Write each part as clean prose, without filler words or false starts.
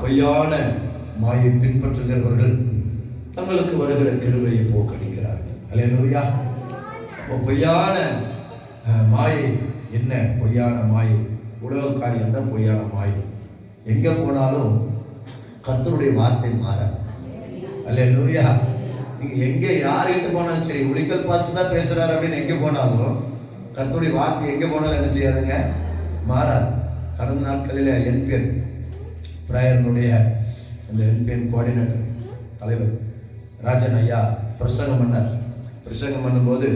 பொய்யான மாயை பின்பற்றுகிறவர்கள் தங்களுக்கு வருகிற கிருபையை போக்கடிக்கிறார்கள். அல்லேலூயா. அப்போ பொய்யான மாயை என்ன? பொய்யான மாயை உலக காரியம் தான் பொய்யான மாயை. எங்கே போனாலும் கர்த்தருடைய வார்த்தை மாறாது. அல்லேலூயா. நீங்கள் எங்கே யார்கிட்ட போனாலும் சரி, உலிக்கல் பாஸ்டர் தான் பேசுகிறாரு அப்படின்னு எங்கே போனாலும் கர்த்தருடைய வார்த்தை எங்கே போனாலும் என்ன செய்யாதுங்க? மாறாது. கடந்த நாட்களில் என்பிஎன் பிரேயர்னுடைய அந்த என்பிஎன் கோஆர்டினேட்டர் தலைவர் ராஜன் ஐயா பிரசங்கம் பண்ணார். பிரசங்கம் பண்ணும்போது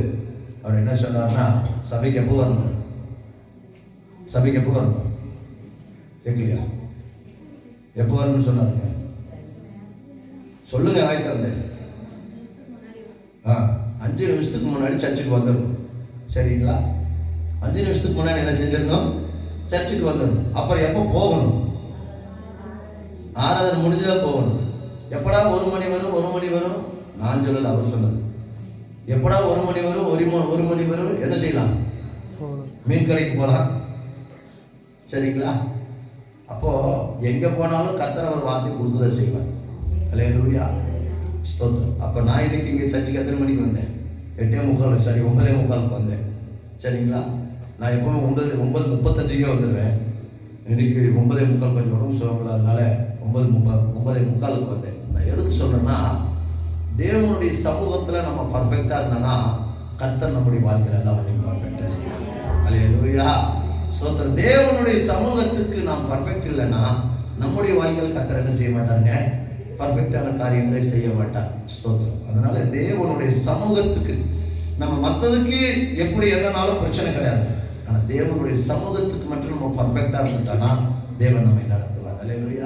அவர் என்ன சொன்னார்னா, சபைக்கு எப்போ வரணும்? சபைக்கு எப்போ வரணும்? கேட்கலையா? எப்போ வரணும்னு சொன்னாருங்க? சொல்லுங்க வாய்க்கால். 5 நிமிஷத்துக்கு முன்னாடி சர்ச்சுக்கு வந்துடணும். சரிங்களா? 5 நிமிஷத்துக்கு முன்னாடி என்ன செஞ்சிடணும்? சர்ச்சுக்கு வந்துடணும். அப்புறம் எப்போ போகணும்? ஆராதனை முடிஞ்சுதான் போகணும். எப்படா 1 மணி வரும் 1 மணி வரும்? நான் சொல்லல, அவர் சொன்னது. எப்படா 1 மணி வரும் 1 மணி வரும்? என்ன செய்யலாம்? மீன் கடைக்கு போகலாம். சரிங்களா? அப்போ எங்கே போனாலும் கர்த்தர் அவர் வார்த்தை கொடுக்குறத செய்வார். அல்லேலூயா, ஸ்தோத்திரம். அப்போ நான் இன்னைக்கு இங்கே சர்ச்சுக்கு எத்தனை மணிக்கு வந்தேன்? 8:45, சரி 9:45 வந்தேன். சரிங்களா? நான் எப்பவுமே 9:35 வந்துடுவேன். இன்னைக்கு 9:45 கொஞ்சம் உடம்பு சுகமில்லாதனால 9:45 வந்தேன். நான் எதுக்கு சொல்றேன்னா, தேவனுடைய சமூகத்தில் நம்ம பர்ஃபெக்டாக இருந்தோன்னா கர்த்தர் நம்முடைய வாழ்க்கையில் எல்லாவற்றையும் பர்ஃபெக்டாக செய்வார். அல்லேலூயா, ஸ்தோத்திரம். தேவனுடைய சமூகத்துக்கு நாம் பர்ஃபெக்ட் இல்லைன்னா நம்முடைய வாழ்க்கையில் கர்த்தர் என்ன செய்ய மாட்டாருங்க? பர்ஃபெக்டான காரியங்களை செய்ய மாட்டார். ஸ்தோத்திரம். அதனால தேவனுடைய சமூகத்துக்கு நம்ம மற்றதுக்கு எப்படி என்னன்னாலும் பிரச்சனை கிடையாது. ஆனால் தேவனுடைய சமூகத்துக்கு மட்டும் நம்ம பர்ஃபெக்டாக இருந்துட்டோன்னா தேவன் நம்மை நடத்துவார். அல்லேலூயா.